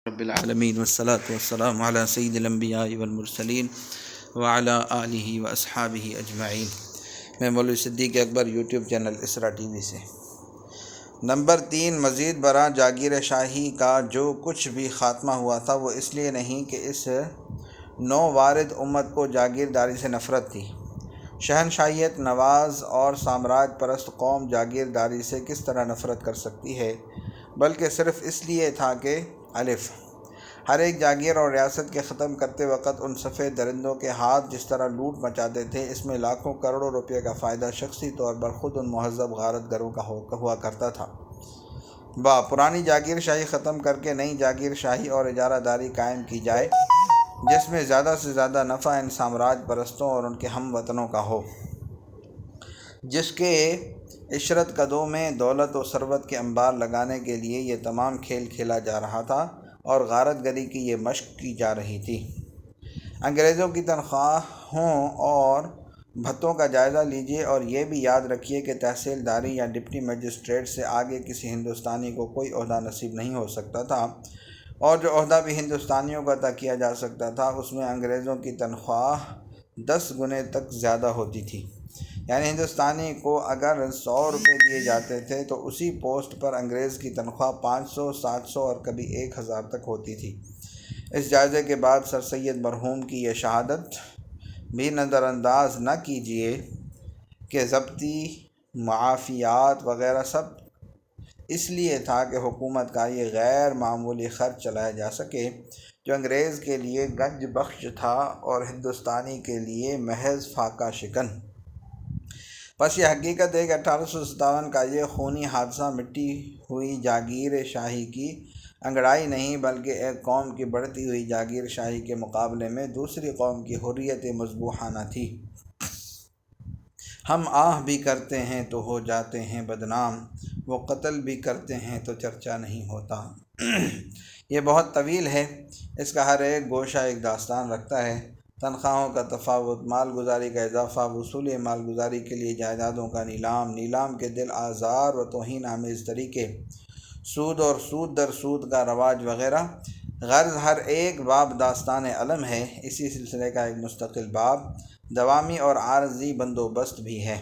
رب العالمین والصلاة والسلام علی سید الانبیاء والمرسلین وعلی آلہ واصحابہ اجمعین۔ میں مولوی صدیق اکبر، یوٹیوب چینل اسرا ٹی وی سے۔ نمبر 3، مزید برآں جاگیر شاہی کا جو کچھ بھی خاتمہ ہوا تھا وہ اس لیے نہیں کہ اس نو وارد امت کو جاگیرداری سے نفرت تھی۔ شہنشاہیت نواز اور سامراج پرست قوم جاگیرداری سے کس طرح نفرت کر سکتی ہے، بلکہ صرف اس لیے تھا کہ ہر ایک جاگیر اور ریاست کے ختم کرتے وقت ان سفید درندوں کے ہاتھ جس طرح لوٹ مچاتے تھے، اس میں لاکھوں کروڑوں روپے کا فائدہ شخصی طور پر خود ان مہذب غارت گروں کا ہوا کرتا تھا۔ پرانی جاگیر شاہی ختم کر کے نئی جاگیر شاہی اور اجارہ داری قائم کی جائے، جس میں زیادہ سے زیادہ نفع ان سامراج پرستوں اور ان کے ہم وطنوں کا ہو، جس کے عشرت قدوں میں دولت و ثروت کے انبار لگانے کے لیے یہ تمام کھیل کھیلا جا رہا تھا اور غارت گری کی یہ مشق کی جا رہی تھی۔ انگریزوں کی تنخواہوں اور بھتوں کا جائزہ لیجیے اور یہ بھی یاد رکھیے کہ تحصیلداری یا ڈپٹی مجسٹریٹ سے آگے کسی ہندوستانی کو کوئی عہدہ نصیب نہیں ہو سکتا تھا، اور جو عہدہ بھی ہندوستانیوں کا عطا کیا جا سکتا تھا اس میں انگریزوں کی تنخواہ 10 گنے تک زیادہ ہوتی تھی۔ یعنی ہندوستانی کو اگر 100 روپے دیے جاتے تھے تو اسی پوسٹ پر انگریز کی تنخواہ 500، 700 اور کبھی 1000 تک ہوتی تھی۔ اس جائزے کے بعد سر سید مرحوم کی یہ شہادت بھی نظر انداز نہ کیجیے کہ ضبطی، معافیات وغیرہ سب اس لیے تھا کہ حکومت کا یہ غیر معمولی خرچ چلایا جا سکے، جو انگریز کے لیے گنج بخش تھا اور ہندوستانی کے لیے محض فاقہ شکن۔ بس یہ حقیقت ہے کہ 1857 کا یہ خونی حادثہ مٹی ہوئی جاگیر شاہی کی انگڑائی نہیں، بلکہ ایک قوم کی بڑھتی ہوئی جاگیر شاہی کے مقابلے میں دوسری قوم کی حریت مذبوحانہ تھی۔ ہم آہ بھی کرتے ہیں تو ہو جاتے ہیں بدنام، وہ قتل بھی کرتے ہیں تو چرچا نہیں ہوتا۔ یہ بہت طویل ہے، اس کا ہر ایک گوشہ ایک داستان رکھتا ہے۔ تنخواہوں کا تفاوت، مال گزاری کا اضافہ، وصول مال گزاری کے لیے جائیدادوں کا نیلام کے دل آزار و توہین آمیز طریقے، سود اور سود در سود کا رواج وغیرہ۔ غرض ہر ایک باب داستان علم ہے۔ اسی سلسلے کا ایک مستقل باب دوامی اور عارضی بندوبست بھی ہے۔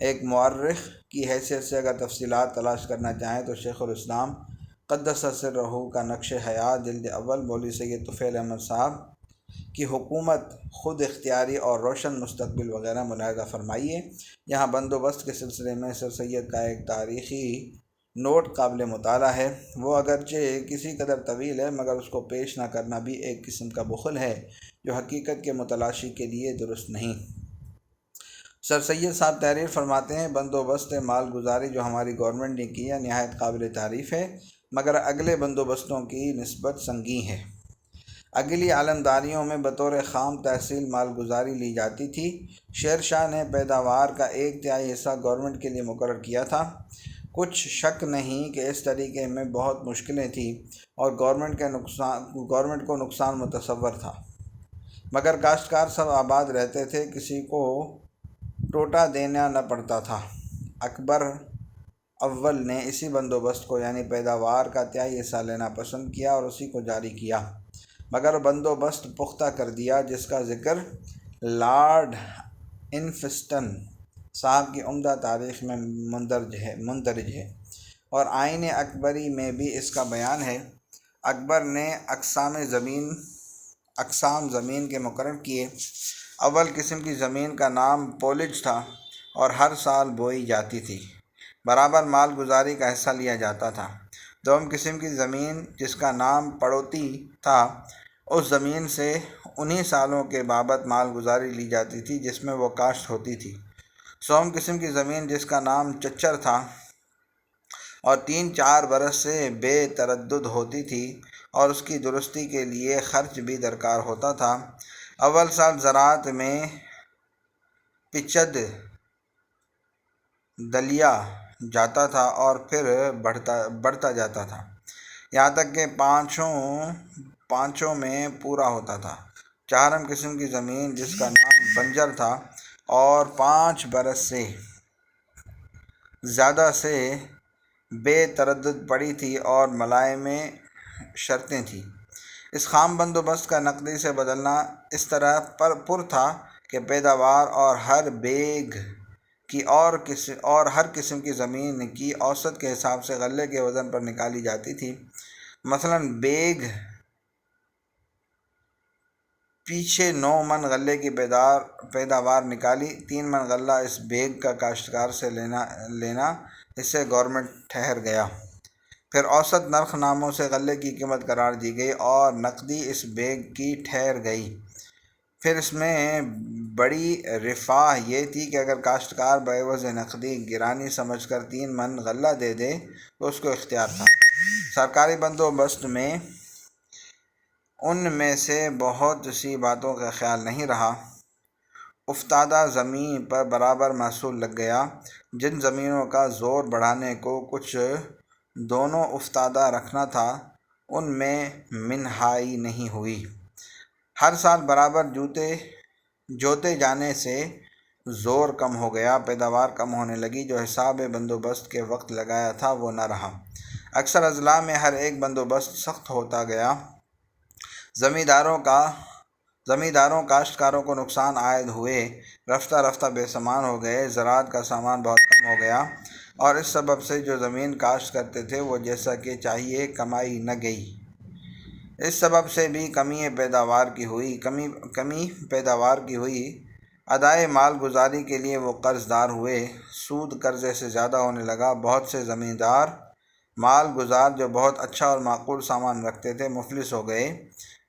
ایک مورخ کی حیثیت سے اگر تفصیلات تلاش کرنا چاہیں تو شیخ الاسلام قدس سرہ کا نقش حیات جلد اول مولوی سید طفیل احمد صاحب کی حکومت، خود اختیاری اور روشن مستقبل وغیرہ ملاحظہ فرمائیے۔ یہاں بندوبست کے سلسلے میں سر سید کا ایک تاریخی نوٹ قابل مطالعہ ہے۔ وہ اگرچہ کسی قدر طویل ہے مگر اس کو پیش نہ کرنا بھی ایک قسم کا بخل ہے جو حقیقت کے متلاشی کے لیے درست نہیں۔ سر سید صاحب تحریر فرماتے ہیں، بندوبست مال گزاری جو ہماری گورنمنٹ نے کیا نہایت قابل تعریف ہے، مگر اگلے بندوبستوں کی نسبت سنگین ہے۔ اگلی علمداریوں میں بطور خام تحصیل مال گزاری لی جاتی تھی۔ شیر شاہ نے پیداوار کا 1/3 حصہ گورنمنٹ کے لیے مقرر کیا تھا۔ کچھ شک نہیں کہ اس طریقے میں بہت مشکلیں تھیں اور گورنمنٹ کو نقصان متصور تھا، مگر کاشتکار سب آباد رہتے تھے، کسی کو ٹوٹا دینا نہ پڑتا تھا۔ اکبر اول نے اسی بندوبست کو یعنی پیداوار کا 1/3 حصہ لینا پسند کیا اور اسی کو جاری کیا، مگر بندوبست پختہ کر دیا جس کا ذکر لارڈ انفسٹن صاحب کی عمدہ تاریخ میں مندرج ہے اور آئین اکبری میں بھی اس کا بیان ہے۔ اکبر نے اقسام زمین کے مقرر کیے۔ اول قسم کی زمین کا نام پولج تھا اور ہر سال بوئی جاتی تھی، برابر مال گزاری کا حصہ لیا جاتا تھا۔ دوم قسم کی زمین جس کا نام پڑوتی تھا، اس زمین سے انہی سالوں کے بابت مال گزاری لی جاتی تھی جس میں وہ کاشت ہوتی تھی۔ سوم قسم کی زمین جس کا نام چچر تھا اور 3-4 برس سے بے تردد ہوتی تھی اور اس کی درستی کے لیے خرچ بھی درکار ہوتا تھا۔ اول سال زراعت میں پچد دلیا جاتا تھا اور پھر بڑھتا جاتا تھا، یہاں تک کہ پانچوں میں پورا ہوتا تھا۔ چہارم قسم کی زمین جس کا نام بنجر تھا اور 5 برس سے زیادہ سے بے تردد پڑی تھی اور ملائے میں شرطیں تھیں۔ اس خام بندوبست کا نقدی سے بدلنا اس طرح پر تھا کہ پیداوار اور ہر بیگ کی اور ہر قسم کی زمین کی اوسط کے حساب سے غلے کے وزن پر نکالی جاتی تھی۔ مثلاً بیگ پیچھے 9 من غلے کی پیداوار نکالی، 3 من غلہ اس بیگ کا کاشتکار سے لینا اسے گورنمنٹ ٹھہر گیا۔ پھر اوسط نرخ ناموں سے غلے کی قیمت قرار دی گئی اور نقدی اس بیگ کی ٹھہر گئی۔ پھر اس میں بڑی رفاہ یہ تھی کہ اگر کاشتکار بعوض نقدی گرانی سمجھ کر 3 من غلہ دے دے تو اس کو اختیار تھا۔ سرکاری بندوبست میں ان میں سے بہت سی باتوں کا خیال نہیں رہا۔ افتادہ زمین پر برابر محصول لگ گیا۔ جن زمینوں کا زور بڑھانے کو کچھ دونوں افتادہ رکھنا تھا ان میں منہائی نہیں ہوئی۔ ہر سال برابر جوتے جانے سے زور کم ہو گیا، پیداوار کم ہونے لگی۔ جو حساب بندوبست کے وقت لگایا تھا وہ نہ رہا۔ اکثر اضلاع میں ہر ایک بندوبست سخت ہوتا گیا۔ زمینداروں کاشتکاروں کو نقصان عائد ہوئے، رفتہ رفتہ بے سامان ہو گئے، زراعت کا سامان بہت کم ہو گیا، اور اس سبب سے جو زمین کاشت کرتے تھے وہ جیسا کہ چاہیے کمائی نہ گئی۔ اس سبب سے بھی کمی پیداوار کی ہوئی۔ ادائے مال گزاری کے لیے وہ قرض دار ہوئے، سود قرضے سے زیادہ ہونے لگا۔ بہت سے زمیندار مال گزار جو بہت اچھا اور معقول سامان رکھتے تھے مفلس ہو گئے۔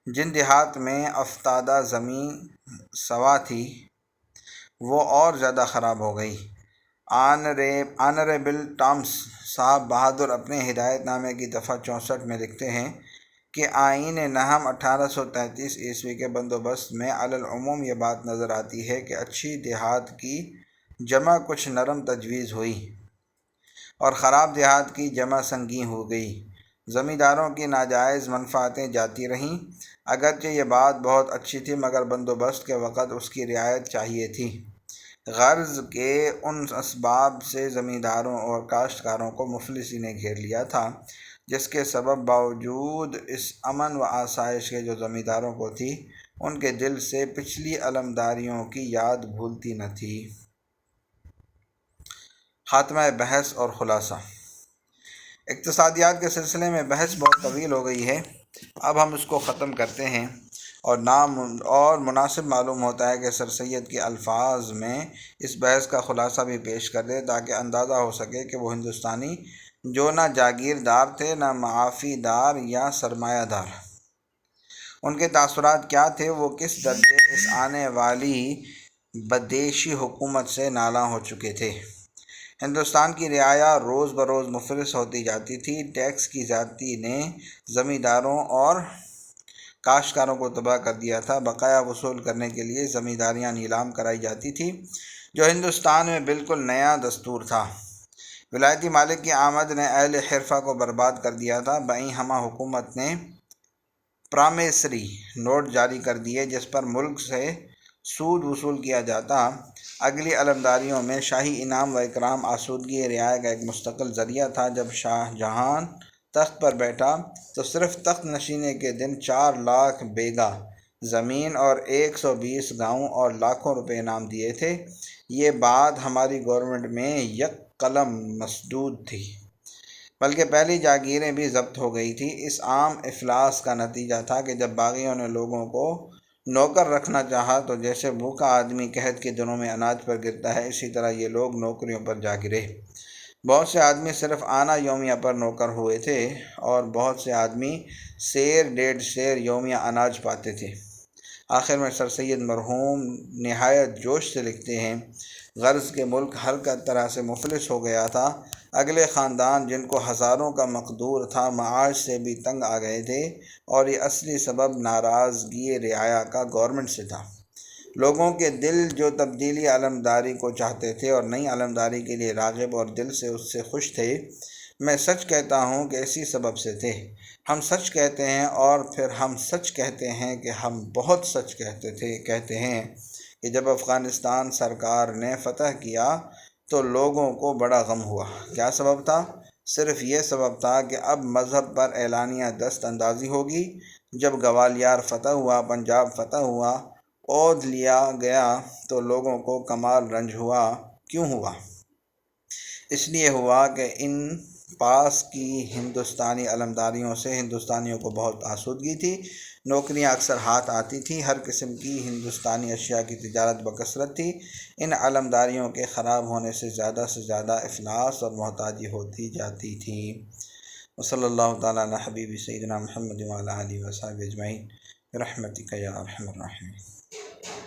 جن دیہات میں افتادہ زمین سوا تھی وہ اور زیادہ خراب ہو گئی۔ آنریبل ٹامس صاحب بہادر اپنے ہدایت نامے کی دفعہ 64 میں لکھتے ہیں کہ آئین نہم 1833 عیسوی کے بندوبست میں علی العموم یہ بات نظر آتی ہے کہ اچھی دیہات کی جمع کچھ نرم تجویز ہوئی اور خراب دیہات کی جمع سنگین ہو گئی۔ زمینداروں کی ناجائز منفعتیں جاتی رہیں۔ اگرچہ یہ بات بہت اچھی تھی مگر بندوبست کے وقت اس کی رعایت چاہیے تھی۔ غرض کے ان اسباب سے زمینداروں اور کاشتکاروں کو مفلسی نے گھیر لیا تھا جس کے سبب باوجود اس امن و آسائش کے جو زمینداروں کو تھی ان کے دل سے پچھلی علمداریوں کی یاد بھولتی نہ تھی۔ خاتمہ بحث اور خلاصہ۔ اقتصادیات کے سلسلے میں بحث بہت طویل ہو گئی ہے، اب ہم اس کو ختم کرتے ہیں اور مناسب معلوم ہوتا ہے کہ سر سید کے الفاظ میں اس بحث کا خلاصہ بھی پیش کر دے تاکہ اندازہ ہو سکے کہ وہ ہندوستانی جو نہ جاگیردار تھے نہ معافی دار یا سرمایہ دار، ان کے تاثرات کیا تھے، وہ کس درجے اس آنے والی بدیشی حکومت سے نالاں ہو چکے تھے۔ ہندوستان کی رعایا روز بروز مفلس ہوتی جاتی تھی۔ ٹیکس کی زیادتی نے زمینداروں اور کاشتکاروں کو تباہ کر دیا تھا۔ بقایا وصول کرنے کے لیے زمینداریاں نیلام کرائی جاتی تھی جو ہندوستان میں بالکل نیا دستور تھا۔ ولایتی مالک کی آمد نے اہل حرفہ کو برباد کر دیا تھا۔ بائیں ہمہ حکومت نے پرامسری نوٹ جاری کر دیے جس پر ملک سے سود وصول کیا جاتا۔ اگلی علمداریوں میں شاہی انعام و اکرام آسودگی رعایا کا ایک مستقل ذریعہ تھا۔ جب شاہ جہاں تخت پر بیٹھا تو صرف تخت نشینے کے دن 4 لاکھ بیگھہ زمین اور 120 گاؤں اور لاکھوں روپے انعام دیے تھے۔ یہ بات ہماری گورنمنٹ میں یک قلم مسدود تھی، بلکہ پہلی جاگیریں بھی ضبط ہو گئی تھی۔ اس عام افلاس کا نتیجہ تھا کہ جب باغیوں نے لوگوں کو نوکر رکھنا چاہا تو جیسے بھوکا آدمی قحط کے دنوں میں اناج پر گرتا ہے اسی طرح یہ لوگ نوکریوں پر جا گرے۔ بہت سے آدمی صرف آنا یومیہ پر نوکر ہوئے تھے اور بہت سے آدمی سیر 1.5 سیر یومیہ اناج پاتے تھے۔ آخر میں سر سید مرحوم نہایت جوش سے لکھتے ہیں، غرض کہ ملک ہر طرح سے مفلس ہو گیا تھا۔ اگلے خاندان جن کو ہزاروں کا مقدور تھا معاش سے بھی تنگ آ گئے تھے اور یہ اصلی سبب ناراضگی رعایا کا گورنمنٹ سے تھا۔ لوگوں کے دل جو تبدیلی علمداری کو چاہتے تھے اور نئی علمداری کے لیے راغب اور دل سے اس سے خوش تھے، میں سچ کہتا ہوں کہ اسی سبب سے تھے۔ ہم سچ کہتے ہیں اور پھر ہم سچ کہتے ہیں کہ ہم بہت سچ کہتے ہیں کہ جب افغانستان سرکار نے فتح کیا تو لوگوں کو بڑا غم ہوا۔ کیا سبب تھا؟ صرف یہ سبب تھا کہ اب مذہب پر اعلانیہ دست اندازی ہوگی۔ جب گوالیار فتح ہوا، پنجاب فتح ہوا، اودھ لیا گیا تو لوگوں کو کمال رنج ہوا۔ کیوں ہوا؟ اس لیے ہوا کہ ان پاس کی ہندوستانی علمداریوں سے ہندوستانیوں کو بہت آسودگی تھی، نوکریاں اکثر ہاتھ آتی تھیں، ہر قسم کی ہندوستانی اشیاء کی تجارت بکثرت تھی۔ ان علمداریوں کے خراب ہونے سے زیادہ افلاس اور محتاجی ہوتی جاتی تھی۔ وصلی اللہ تعالیٰ علی حبیب سیدنا محمد وعلی آلہ وصحبہ اجمعین برحمتک یا ارحم الراحمین۔